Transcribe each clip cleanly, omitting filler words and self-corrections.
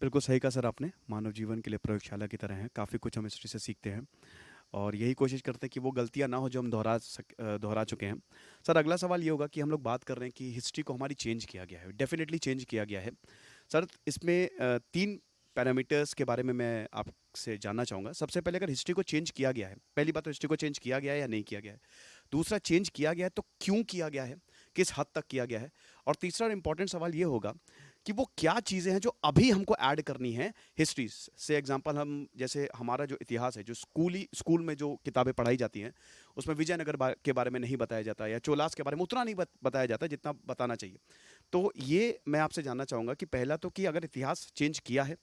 बिल्कुल सही कहा सर आपने। मानव जीवन के लिए प्रयोगशाला की तरह है, काफ़ी कुछ हम हिस्ट्री से सीखते हैं और यही कोशिश करते हैं कि वो गलतियाँ ना हो जो हम दोहरा चुके हैं। सर अगला सवाल ये होगा कि हम लोग बात कर रहे हैं कि हिस्ट्री को हमारी चेंज किया गया है, डेफ़िनेटली चेंज किया गया है। सर इसमें 3 पैरामीटर्स के बारे में मैं आपसे जानना चाहूँगा। सबसे पहले अगर हिस्ट्री को चेंज किया गया है, पहली बात तो हिस्ट्री को चेंज किया गया है या नहीं किया गया है? दूसरा चेंज किया गया है तो क्यों किया गया है? किस हद तक किया गया है? और तीसरा इम्पोर्टेंट सवाल ये होगा कि वो क्या चीज़ें हैं जो अभी हमको ऐड करनी है हिस्ट्री से। एग्जांपल हम जैसे हमारा जो इतिहास है, जो स्कूल में जो किताबें पढ़ाई जाती हैं, उसमें विजयनगर के बारे में नहीं बताया जाता या चोलास के बारे में उतना नहीं बताया जाता जितना बताना चाहिए। तो ये मैं आपसे जानना चाहूँगा कि पहला तो कि अगर इतिहास चेंज किया है,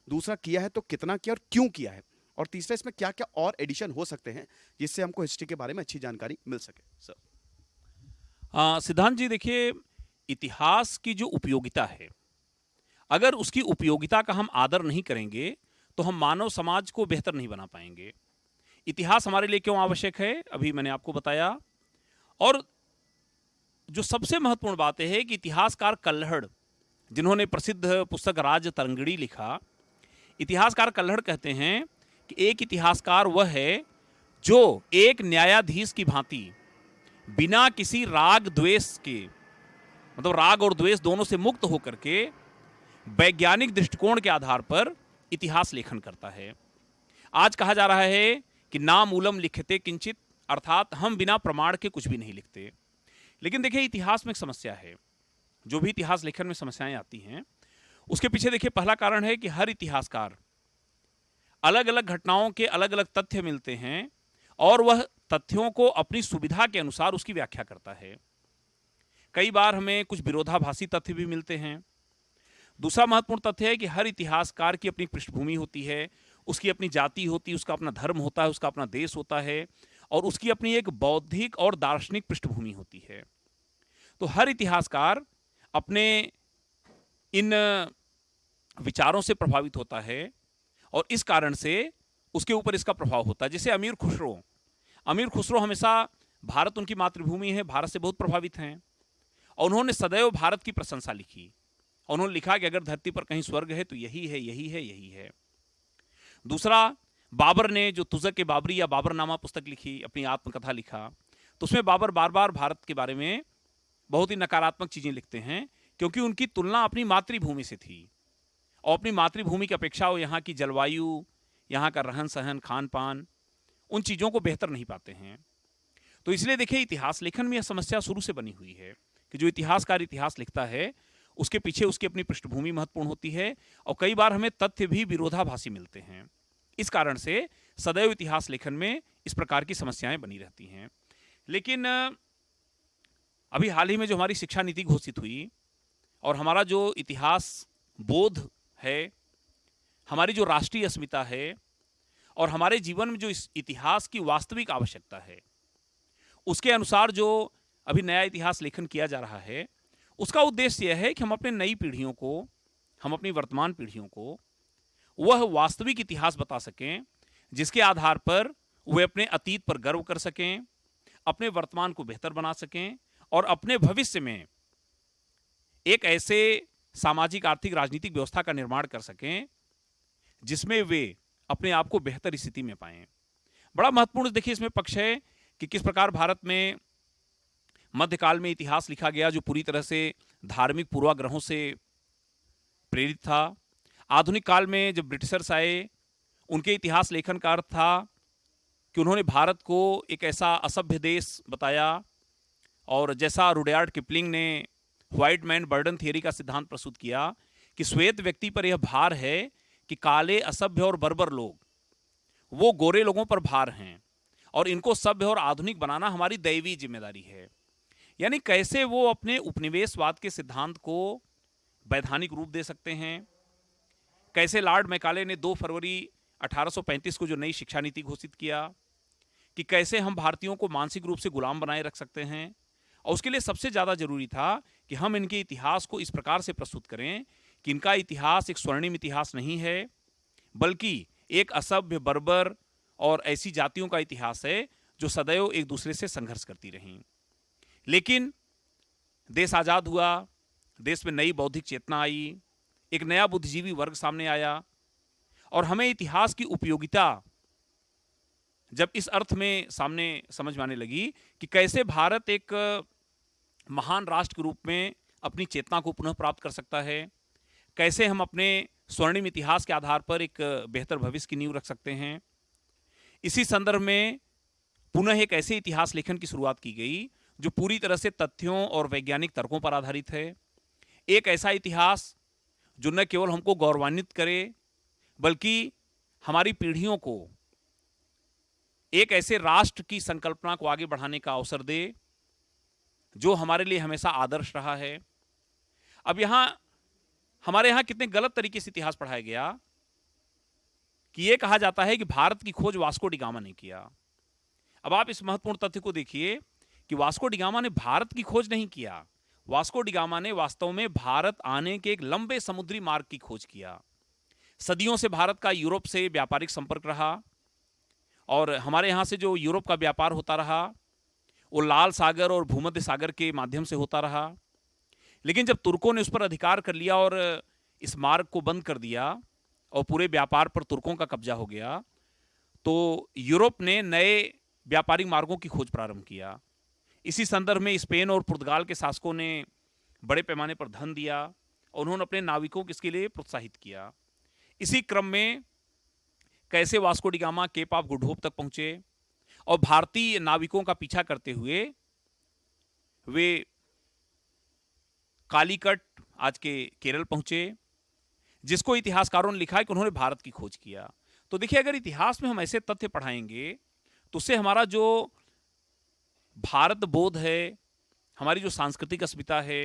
दूसरा किया है तो कितना किया और क्यों किया है, और तीसरा इसमें क्या क्या और एडिशन हो सकते हैं जिससे हमको हिस्ट्री के बारे में अच्छी जानकारी मिल सके सर। सिद्धांत जी देखिए, इतिहास की जो उपयोगिता है, अगर उसकी उपयोगिता का हम आदर नहीं करेंगे तो हम मानव समाज को बेहतर नहीं बना पाएंगे। इतिहास हमारे लिए क्यों आवश्यक है, अभी मैंने आपको बताया। और जो सबसे महत्वपूर्ण बात है कि इतिहासकार कल्हड़, जिन्होंने प्रसिद्ध पुस्तक राज तरंगिणी लिखा, इतिहासकार कल्हड़ कहते हैं कि एक इतिहासकार वह है जो एक न्यायाधीश की भांति बिना किसी राग द्वेष के, मतलब राग और द्वेष दोनों से मुक्त होकर के वैज्ञानिक दृष्टिकोण के आधार पर इतिहास लेखन करता है। आज कहा जा रहा है कि ना मूलम लिखते किंचित, अर्थात हम बिना प्रमाण के कुछ भी नहीं लिखते। लेकिन देखिए, इतिहास में एक समस्या है। जो भी इतिहास लेखन में समस्याएं आती हैं, उसके पीछे देखिए पहला कारण है कि हर इतिहासकार अलग अलग घटनाओं के अलग अलग तथ्य मिलते हैं और वह तथ्यों को अपनी सुविधा के अनुसार उसकी व्याख्या करता है। कई बार हमें कुछ विरोधाभासी तथ्य भी मिलते हैं। दूसरा महत्वपूर्ण तथ्य है कि हर इतिहासकार की अपनी पृष्ठभूमि होती है, उसकी अपनी जाति होती है, उसका अपना धर्म होता है, उसका अपना देश होता है और उसकी अपनी एक बौद्धिक और दार्शनिक पृष्ठभूमि होती है। तो हर इतिहासकार अपने इन विचारों से प्रभावित होता है और इस कारण से उसके ऊपर इसका प्रभाव होता है। जैसे अमीर खुसरो हमेशा, भारत उनकी मातृभूमि है, भारत से बहुत प्रभावित हैं और उन्होंने सदैव भारत की प्रशंसा लिखी। उन्होंने लिखा कि अगर धरती पर कहीं स्वर्ग है तो यही है, यही है, यही है। दूसरा, बाबर ने जो तुज़क ए बाबरी या बाबरनामा पुस्तक लिखी, अपनी आत्मकथा लिखा, तो उसमें बाबर बार बार भारत के बारे में बहुत ही नकारात्मक चीज़ें लिखते हैं क्योंकि उनकी तुलना अपनी मातृभूमि से थी और अपनी मातृभूमि की अपेक्षा वो यहाँ की जलवायु, यहाँ का रहन सहन, खान पान, उन चीज़ों को बेहतर नहीं पाते हैं। तो इसलिए देखिए, इतिहास लेखन में यह समस्या शुरू से बनी हुई है कि जो इतिहासकार इतिहास लिखता है उसके पीछे उसकी अपनी पृष्ठभूमि महत्वपूर्ण होती है और कई बार हमें तथ्य भी विरोधाभासी मिलते हैं। इस कारण से सदैव इतिहास लेखन में इस प्रकार की समस्याएं बनी रहती हैं। लेकिन अभी हाल ही में जो हमारी शिक्षा नीति घोषित हुई और हमारा जो इतिहास बोध है, हमारी जो राष्ट्रीय अस्मिता है और हमारे जीवन में जो इस इतिहास की वास्तविक आवश्यकता है, उसके अनुसार जो अभी नया इतिहास लेखन किया जा रहा है, उसका उद्देश्य यह है कि हम अपने नई पीढ़ियों को, हम अपनी वर्तमान पीढ़ियों को वह वास्तविक इतिहास बता सकें जिसके आधार पर वे अपने अतीत पर गर्व कर सकें, अपने वर्तमान को बेहतर बना सकें और अपने भविष्य में एक ऐसे सामाजिक, आर्थिक, राजनीतिक व्यवस्था का निर्माण कर सकें जिसमें वे अपने आप को बेहतर स्थिति में पाएं। बड़ा महत्वपूर्ण देखिए इसमें पक्ष है कि किस प्रकार भारत में मध्यकाल में इतिहास लिखा गया जो पूरी तरह से धार्मिक पूर्वाग्रहों से प्रेरित था। आधुनिक काल में जब ब्रिटिशर्स आए, उनके इतिहास लेखन का अर्थ था कि उन्होंने भारत को एक ऐसा असभ्य देश बताया और जैसा रुडयार्ड किपलिंग ने व्हाइट मैन बर्डन थियरी का सिद्धांत प्रस्तुत किया कि श्वेत व्यक्ति पर यह भार है कि काले, असभ्य और बर्बर लोग वो गोरे लोगों पर भार हैं और इनको सभ्य और आधुनिक बनाना हमारी दैवीय जिम्मेदारी है। यानी कैसे वो अपने उपनिवेशवाद के सिद्धांत को वैधानिक रूप दे सकते हैं, कैसे लॉर्ड मैकाले ने 2 फरवरी 1835 को जो नई शिक्षा नीति घोषित किया कि कैसे हम भारतीयों को मानसिक रूप से गुलाम बनाए रख सकते हैं। और उसके लिए सबसे ज़्यादा जरूरी था कि हम इनके इतिहास को इस प्रकार से प्रस्तुत करें कि इनका इतिहास एक स्वर्णिम इतिहास नहीं है, बल्कि एक असभ्य, बर्बर और ऐसी जातियों का इतिहास है जो सदैव एक दूसरे से संघर्ष करती रहीं। लेकिन देश आज़ाद हुआ, देश में नई बौद्धिक चेतना आई, एक नया बुद्धिजीवी वर्ग सामने आया और हमें इतिहास की उपयोगिता जब इस अर्थ में सामने समझ में आने लगी कि कैसे भारत एक महान राष्ट्र के रूप में अपनी चेतना को पुनः प्राप्त कर सकता है, कैसे हम अपने स्वर्णिम इतिहास के आधार पर एक बेहतर भविष्य की नींव रख सकते हैं। इसी संदर्भ में पुनः एक ऐसे इतिहास लेखन की शुरुआत की गई जो पूरी तरह से तथ्यों और वैज्ञानिक तर्कों पर आधारित है। एक ऐसा इतिहास जो न केवल हमको गौरवान्वित करे बल्कि हमारी पीढ़ियों को एक ऐसे राष्ट्र की संकल्पना को आगे बढ़ाने का अवसर दे जो हमारे लिए हमेशा आदर्श रहा है। अब हमारे यहाँ कितने गलत तरीके से इतिहास पढ़ाया गया कि यह कहा जाता है कि भारत की खोज वास्को डी गामा ने किया। अब आप इस महत्वपूर्ण तथ्य को देखिए कि वास्को डी गामा ने भारत की खोज नहीं किया। वास्को डी गामा ने वास्तव में भारत आने के एक लंबे समुद्री मार्ग की खोज किया। सदियों से भारत का यूरोप से व्यापारिक संपर्क रहा और हमारे यहाँ से जो यूरोप का व्यापार होता रहा वो लाल सागर और भूमध्य सागर के माध्यम से होता रहा। लेकिन जब तुर्कों ने उस पर अधिकार कर लिया और इस मार्ग को बंद कर दिया और पूरे व्यापार पर तुर्कों का कब्जा हो गया, तो यूरोप ने नए व्यापारिक मार्गों की खोज प्रारंभ किया। इसी संदर्भ में स्पेन और पुर्तगाल के शासकों ने बड़े पैमाने पर धन दिया और उन्होंने अपने नाविकों को इसके लिए प्रोत्साहित किया। इसी क्रम में कैसे Vasco da Gama Cape of Good Hope तक पहुंचे और भारतीय नाविकों का पीछा करते हुए वे कालीकट आज के केरल पहुंचे, जिसको इतिहासकारों ने लिखा है कि उन्होंने भारत की खोज किया। तो देखिए, अगर इतिहास में हम ऐसे तथ्य पढ़ाएंगे तो उससे हमारा जो भारत बोध है, हमारी जो सांस्कृतिक अस्मिता है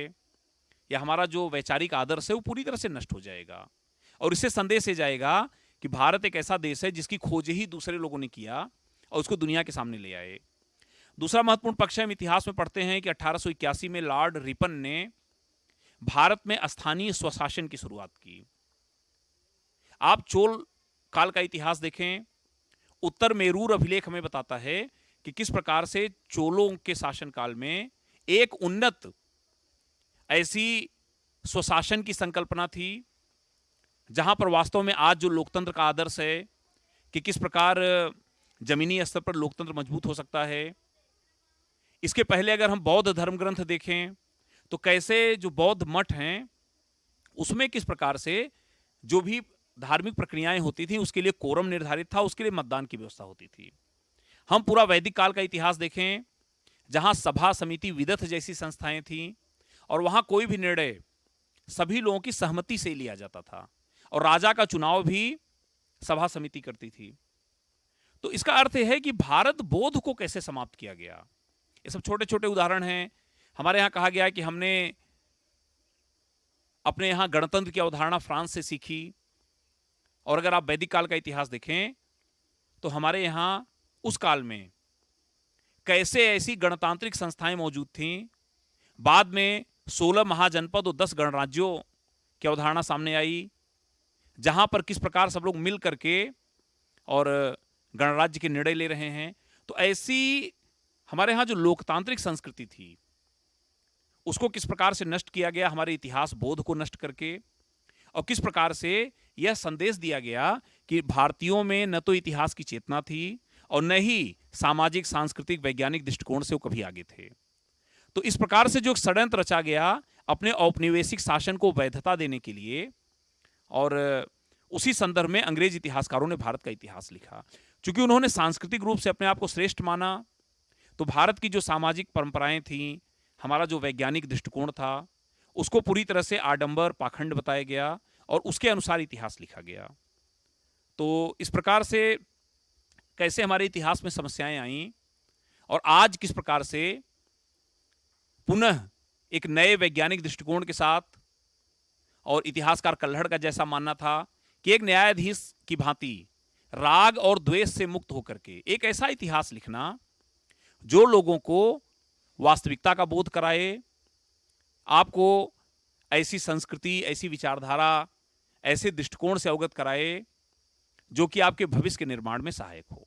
या हमारा जो वैचारिक आदर्श है वो पूरी तरह से नष्ट हो जाएगा। और इससे संदेश ये जाएगा कि भारत एक ऐसा देश है जिसकी खोज ही दूसरे लोगों ने किया और उसको दुनिया के सामने ले आए। दूसरा महत्वपूर्ण पक्ष हम इतिहास में पढ़ते हैं कि 1881 में लॉर्ड रिपन ने भारत में स्थानीय स्वशासन की शुरुआत की। आप चोल काल का इतिहास देखें, उत्तर मेरूर अभिलेख हमें बताता है कि किस प्रकार से चोलों के शासनकाल में एक उन्नत ऐसी स्वशासन की संकल्पना थी जहां पर वास्तव में आज जो लोकतंत्र का आदर्श है कि किस प्रकार जमीनी स्तर पर लोकतंत्र मजबूत हो सकता है। इसके पहले अगर हम बौद्ध धर्म ग्रंथ देखें तो कैसे जो बौद्ध मठ हैं उसमें किस प्रकार से जो भी धार्मिक प्रक्रियाएं होती थी उसके लिए कोरम निर्धारित था, उसके लिए मतदान की व्यवस्था होती थी। हम पूरा वैदिक काल का इतिहास देखें जहां सभा समिति विदथ जैसी संस्थाएं थीं और वहां कोई भी निर्णय सभी लोगों की सहमति से लिया जाता था और राजा का चुनाव भी सभा समिति करती थी। तो इसका अर्थ यह है कि भारत बोध को कैसे समाप्त किया गया। ये सब छोटे छोटे उदाहरण हैं। हमारे यहाँ कहा गया कि हमने अपने यहाँ गणतंत्र की अवधारणा फ्रांस से सीखी और अगर आप वैदिक काल का इतिहास देखें तो हमारे यहाँ उस काल में कैसे ऐसी गणतांत्रिक संस्थाएं मौजूद थीं। बाद में 16 महाजनपद और 10 गणराज्यों की अवधारणा सामने आई जहां पर किस प्रकार सब लोग मिल करके और गणराज्य के निर्णय ले रहे हैं। तो ऐसी हमारे यहाँ जो लोकतांत्रिक संस्कृति थी उसको किस प्रकार से नष्ट किया गया, हमारे इतिहास बोध को नष्ट करके, और किस प्रकार से यह संदेश दिया गया कि भारतीयों में न तो इतिहास की चेतना थी और न ही सामाजिक सांस्कृतिक वैज्ञानिक दृष्टिकोण से वो कभी आगे थे। तो इस प्रकार से जो षड्यंत्र रचा गया अपने औपनिवेशिक शासन को वैधता देने के लिए, और उसी संदर्भ में अंग्रेज इतिहासकारों ने भारत का इतिहास लिखा। चूंकि उन्होंने सांस्कृतिक रूप से अपने आप को श्रेष्ठ माना तो भारत की जो सामाजिक परंपराएं थीं, हमारा जो वैज्ञानिक दृष्टिकोण था, उसको पूरी तरह से आडंबर पाखंड बताया गया और उसके अनुसार इतिहास लिखा गया। तो इस प्रकार से कैसे हमारे इतिहास में समस्याएं आईं और आज किस प्रकार से पुनः एक नए वैज्ञानिक दृष्टिकोण के साथ, और इतिहासकार कल्हड़ का जैसा मानना था कि एक न्यायाधीश की भांति राग और द्वेष से मुक्त होकर के एक ऐसा इतिहास लिखना जो लोगों को वास्तविकता का बोध कराए, आपको ऐसी संस्कृति, ऐसी विचारधारा, ऐसे दृष्टिकोण से अवगत कराए जो कि आपके भविष्य के निर्माण में सहायक हो।